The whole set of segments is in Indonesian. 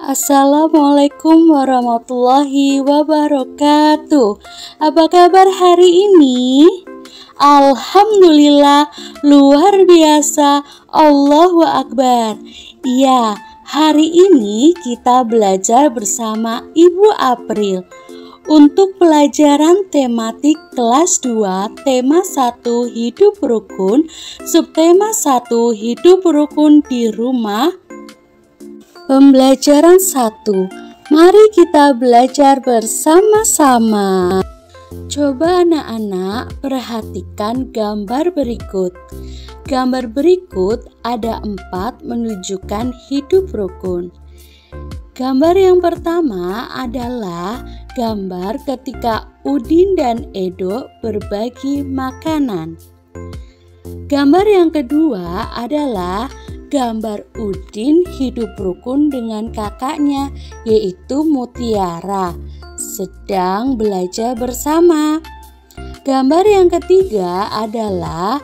Assalamualaikum warahmatullahi wabarakatuh. Apa kabar hari ini? Alhamdulillah, luar biasa. Allahu Akbar. Iya, hari ini kita belajar bersama Ibu April untuk pelajaran tematik kelas 2, tema 1 hidup rukun, subtema 1 hidup rukun di rumah. Pembelajaran 1. Mari kita belajar bersama-sama. Coba anak-anak perhatikan gambar berikut. Gambar berikut ada 4 menunjukkan hidup rukun. Gambar yang pertama adalah gambar ketika Udin dan Edo berbagi makanan. Gambar yang kedua adalah gambar Udin hidup rukun dengan kakaknya, yaitu Mutiara, sedang belajar bersama. Gambar yang ketiga adalah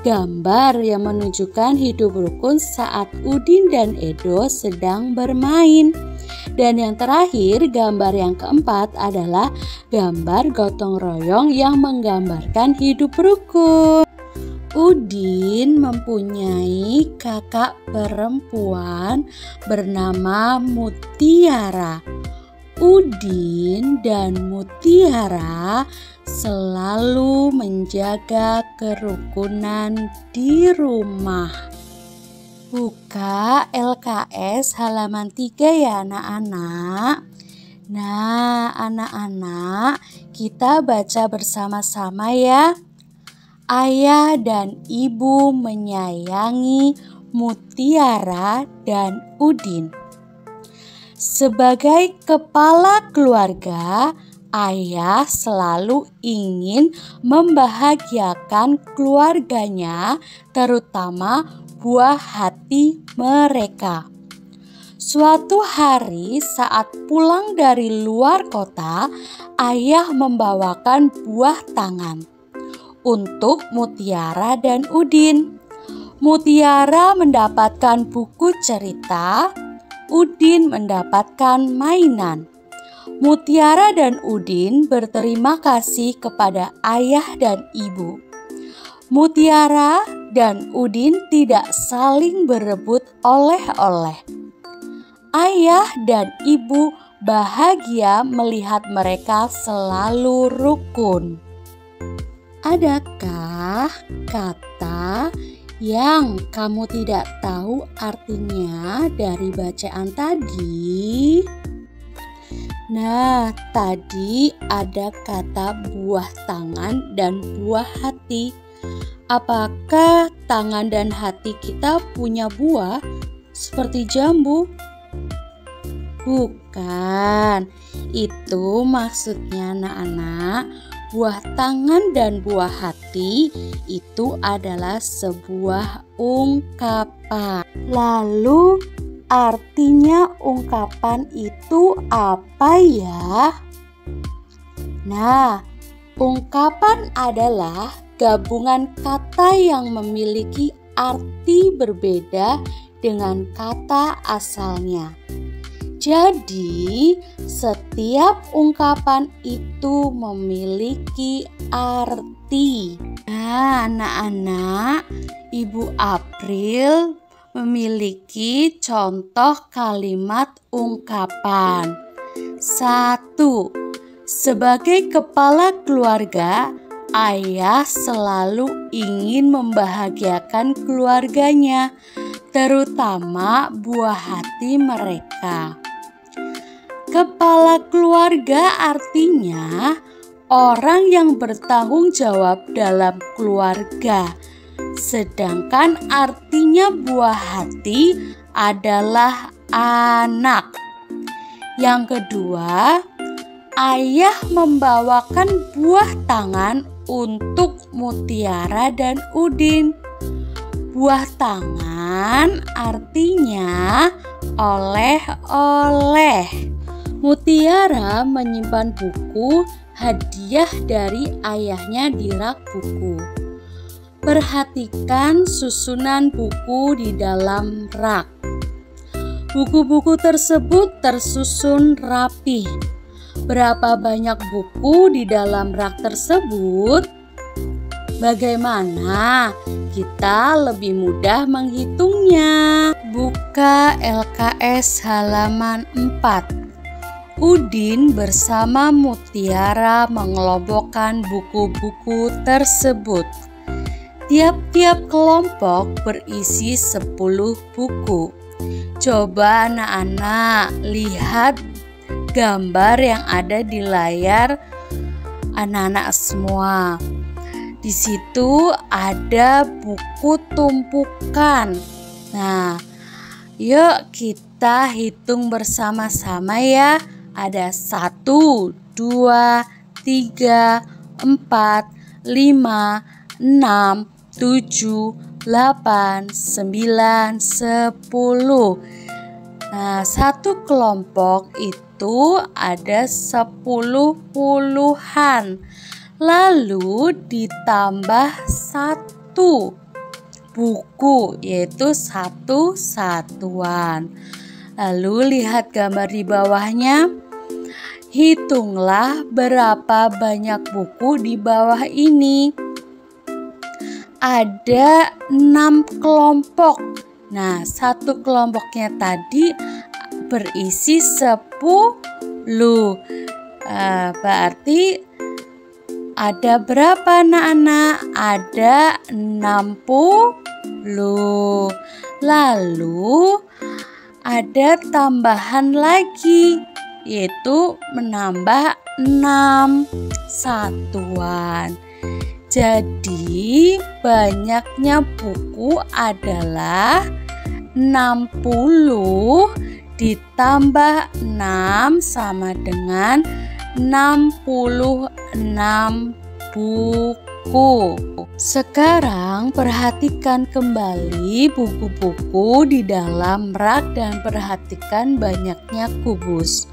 gambar yang menunjukkan hidup rukun saat Udin dan Edo sedang bermain. Dan yang terakhir, gambar yang keempat adalah gambar gotong royong yang menggambarkan hidup rukun. Udin mempunyai kakak perempuan bernama Mutiara. Udin dan Mutiara selalu menjaga kerukunan di rumah. Buka LKS halaman 3 ya anak-anak. Nah, anak-anak, kita baca bersama-sama ya. Ayah dan ibu menyayangi Mutiara dan Udin. Sebagai kepala keluarga, ayah selalu ingin membahagiakan keluarganya, terutama buah hati mereka. Suatu hari saat pulang dari luar kota, ayah membawakan buah tangan untuk Mutiara dan Udin. Mutiara mendapatkan buku cerita, Udin mendapatkan mainan. Mutiara dan Udin berterima kasih kepada ayah dan ibu. Mutiara dan Udin tidak saling berebut oleh-oleh. Ayah dan ibu bahagia melihat mereka selalu rukun. Adakah kata yang kamu tidak tahu artinya dari bacaan tadi? Nah, tadi ada kata buah tangan dan buah hati. Apakah tangan dan hati kita punya buah seperti jambu? Bukan. Itu maksudnya anak-anak. Buah tangan dan buah hati itu adalah sebuah ungkapan. Lalu artinya ungkapan itu apa ya? Nah, ungkapan adalah gabungan kata yang memiliki arti berbeda dengan kata asalnya. Jadi, setiap ungkapan itu memiliki arti. Nah, anak-anak, Ibu April memiliki contoh kalimat ungkapan. 1. Sebagai kepala keluarga, ayah selalu ingin membahagiakan keluarganya, terutama buah hati mereka. Kepala keluarga artinya orang yang bertanggung jawab dalam keluarga. Sedangkan artinya buah hati adalah anak. Yang kedua, ayah membawakan buah tangan untuk Mutiara dan Udin. Buah tangan artinya oleh-oleh. Mutiara menyimpan buku hadiah dari ayahnya di rak buku. Perhatikan susunan buku di dalam rak. Buku-buku tersebut tersusun rapi. Berapa banyak buku di dalam rak tersebut? Bagaimana kita lebih mudah menghitungnya? Buka LKS halaman 4. Udin bersama Mutiara mengelompokkan buku-buku tersebut. Tiap-tiap kelompok berisi 10 buku. Coba anak-anak lihat gambar yang ada di layar anak-anak semua. Di situ ada buku tumpukan. Nah, yuk kita hitung bersama-sama ya. Ada 1, 2, 3, 4, 5, 6, 7, 8, 9, 10. Nah, satu kelompok itu ada 10 puluhan. Lalu ditambah 1 buku, yaitu 1 satuan. Lalu lihat gambar di bawahnya. Hitunglah berapa banyak buku di bawah ini. Ada 6 kelompok. Nah, satu kelompoknya tadi berisi 10. Berarti ada berapa anak-anak? Ada 60. Lalu ada tambahan lagi, yaitu menambah 6 satuan. Jadi banyaknya buku adalah 60 ditambah 6 sama dengan 66 buku. Sekarang perhatikan kembali buku-buku di dalam rak dan perhatikan banyaknya kubus.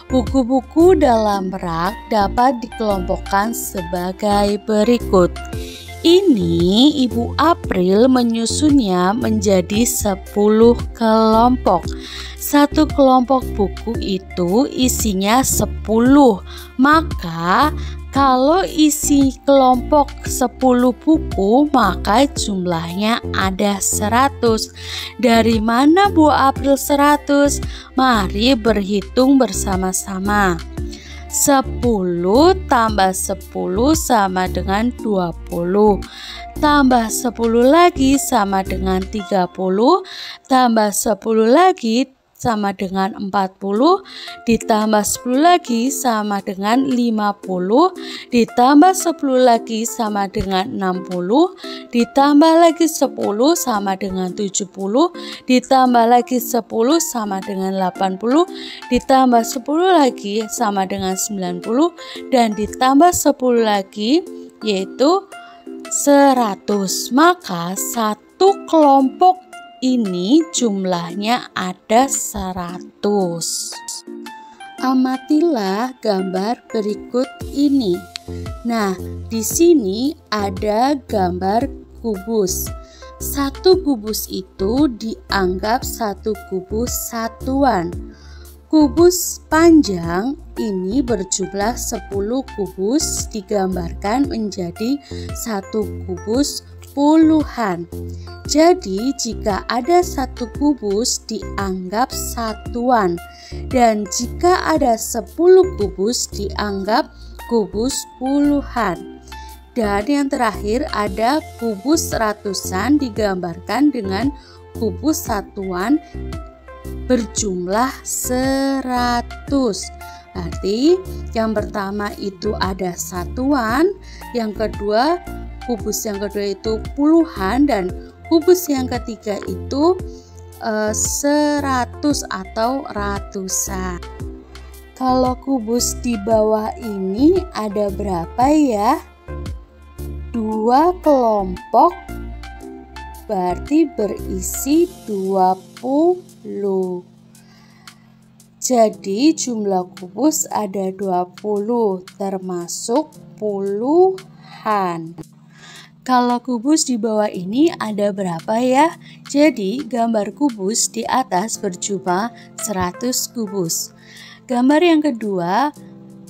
Buku-buku dalam rak dapat dikelompokkan sebagai berikut. Ini Ibu April menyusunnya menjadi 10 kelompok. Satu kelompok buku itu isinya 10. Maka kalau isi kelompok 10 buku, maka jumlahnya ada 100. Dari mana Bu April 100? Mari berhitung bersama-sama. 10 tambah 10 sama dengan 20. Tambah 10 lagi sama dengan 30. Tambah 10 lagi sama dengan 40, ditambah 10 lagi sama dengan 50, ditambah 10 lagi sama dengan 60, ditambah lagi 10 sama dengan 70, ditambah lagi 10 sama dengan 80, ditambah 10 lagi sama dengan 90, dan ditambah 10 lagi yaitu 100. Maka satu kelompok ini jumlahnya ada 100. Amatilah gambar berikut ini. Nah, di sini ada gambar kubus. Satu kubus itu dianggap satu kubus satuan. Kubus panjang ini berjumlah 10 kubus digambarkan menjadi satu kubus puluhan. Jadi jika ada satu kubus dianggap satuan, dan jika ada 10 kubus dianggap kubus puluhan. Dan yang terakhir ada kubus ratusan digambarkan dengan kubus satuan berjumlah 100. Berarti yang pertama itu ada satuan, yang kedua kubus yang kedua itu puluhan, dan kubus yang ketiga itu 100 atau ratusan. Kalau kubus di bawah ini ada berapa ya? 2 kelompok, berarti berisi 20. Jadi jumlah kubus ada 20 termasuk puluhan. Kalau kubus di bawah ini ada berapa ya? Jadi gambar kubus di atas berjumlah 100 kubus. Gambar yang kedua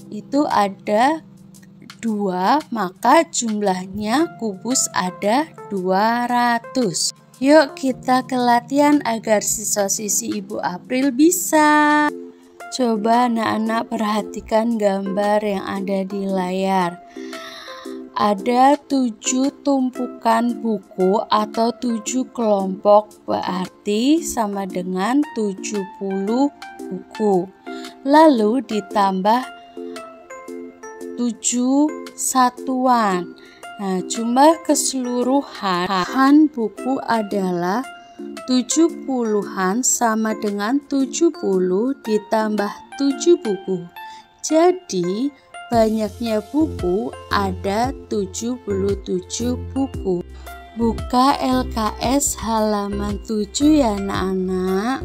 itu ada 2, maka jumlahnya kubus ada 200. Yuk kita ke latihan agar siswa-siswi Ibu April bisa. Coba anak-anak perhatikan gambar yang ada di layar. Ada 7 tumpukan buku atau 7 kelompok, berarti sama dengan 70 buku. Lalu ditambah 7 satuan. Nah, jumlah keseluruhan buku adalah 70-an sama dengan 70 ditambah 7 buku. Jadi banyaknya buku ada 77 buku. Buka LKS halaman 7 ya anak-anak.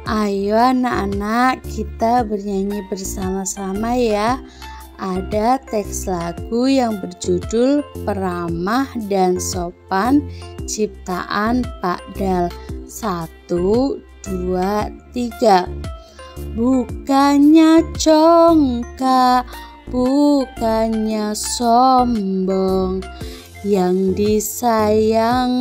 Ayo anak-anak kita bernyanyi bersama-sama ya. Ada teks lagu yang berjudul Peramah dan Sopan ciptaan Pak Dal. 1, 2, 3. Bukannya congkak, bukannya sombong, yang disayangi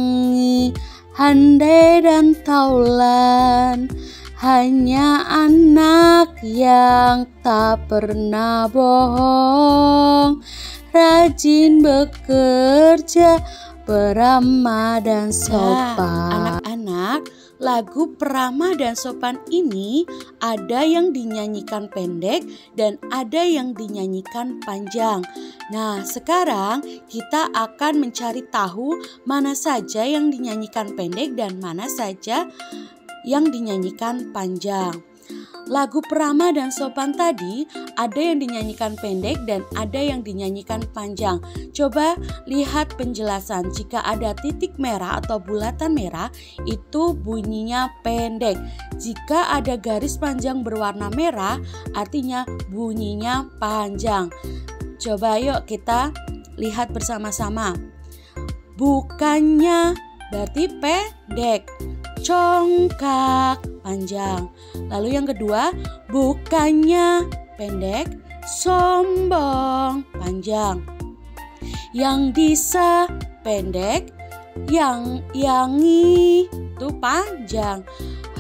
handai dan taulan, hanya anak yang tak pernah bohong, rajin bekerja, beramah dan sopan. Anak-anak, lagu Peramah dan Sopan ini ada yang dinyanyikan pendek dan ada yang dinyanyikan panjang. Nah, sekarang kita akan mencari tahu mana saja yang dinyanyikan pendek dan mana saja yang dinyanyikan panjang. Lagu Peramah dan Sopan tadi ada yang dinyanyikan pendek dan ada yang dinyanyikan panjang. Coba lihat penjelasan. Jika ada titik merah atau bulatan merah itu bunyinya pendek. Jika ada garis panjang berwarna merah artinya bunyinya panjang. Coba yuk kita lihat bersama-sama. Bukannya berarti pendek. Congkak panjang. Lalu yang kedua, bukannya pendek, sombong panjang. Yang bisa pendek, yang yangi itu panjang.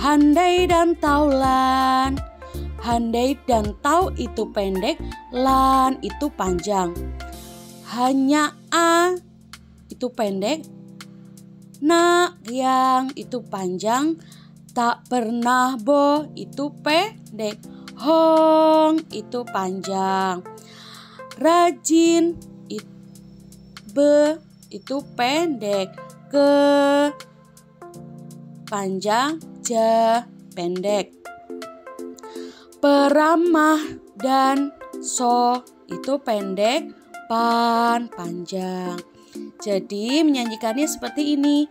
Handai dan taulan. Handai dan tau itu pendek, lan itu panjang. Hanya a itu pendek, nak yang itu panjang, tak pernah bo itu pendek, hong itu panjang, rajin be itu pendek, ke panjang, ja pendek, peramah dan so itu pendek, pan panjang. Jadi menyanyikannya seperti ini.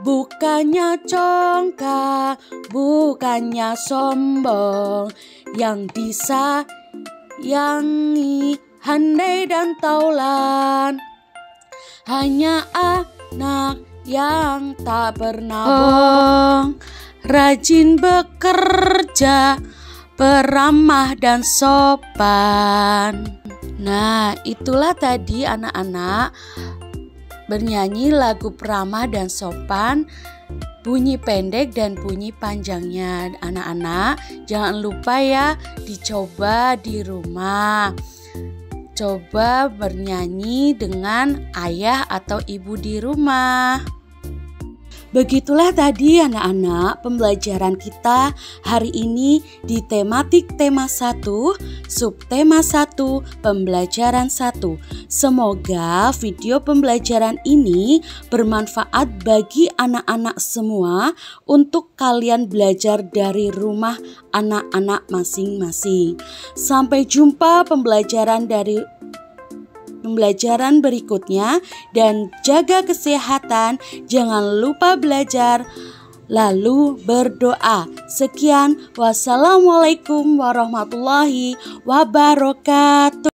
Bukannya congkak, bukannya sombong, yang disayangi handai dan taulan, hanya anak yang tak pernah bohong, rajin bekerja, peramah dan sopan. Nah, itulah tadi anak-anak bernyanyi lagu Peramah dan Sopan, bunyi pendek dan bunyi panjangnya. Anak-anak jangan lupa ya dicoba di rumah. Coba bernyanyi dengan ayah atau ibu di rumah. Begitulah tadi anak-anak pembelajaran kita hari ini di tematik tema 1, subtema 1, pembelajaran 1. Semoga video pembelajaran ini bermanfaat bagi anak-anak semua untuk kalian belajar dari rumah anak-anak masing-masing. Sampai jumpa pembelajaran berikutnya dan jaga kesehatan, jangan lupa belajar lalu berdoa. Sekian, wassalamualaikum warahmatullahi wabarakatuh.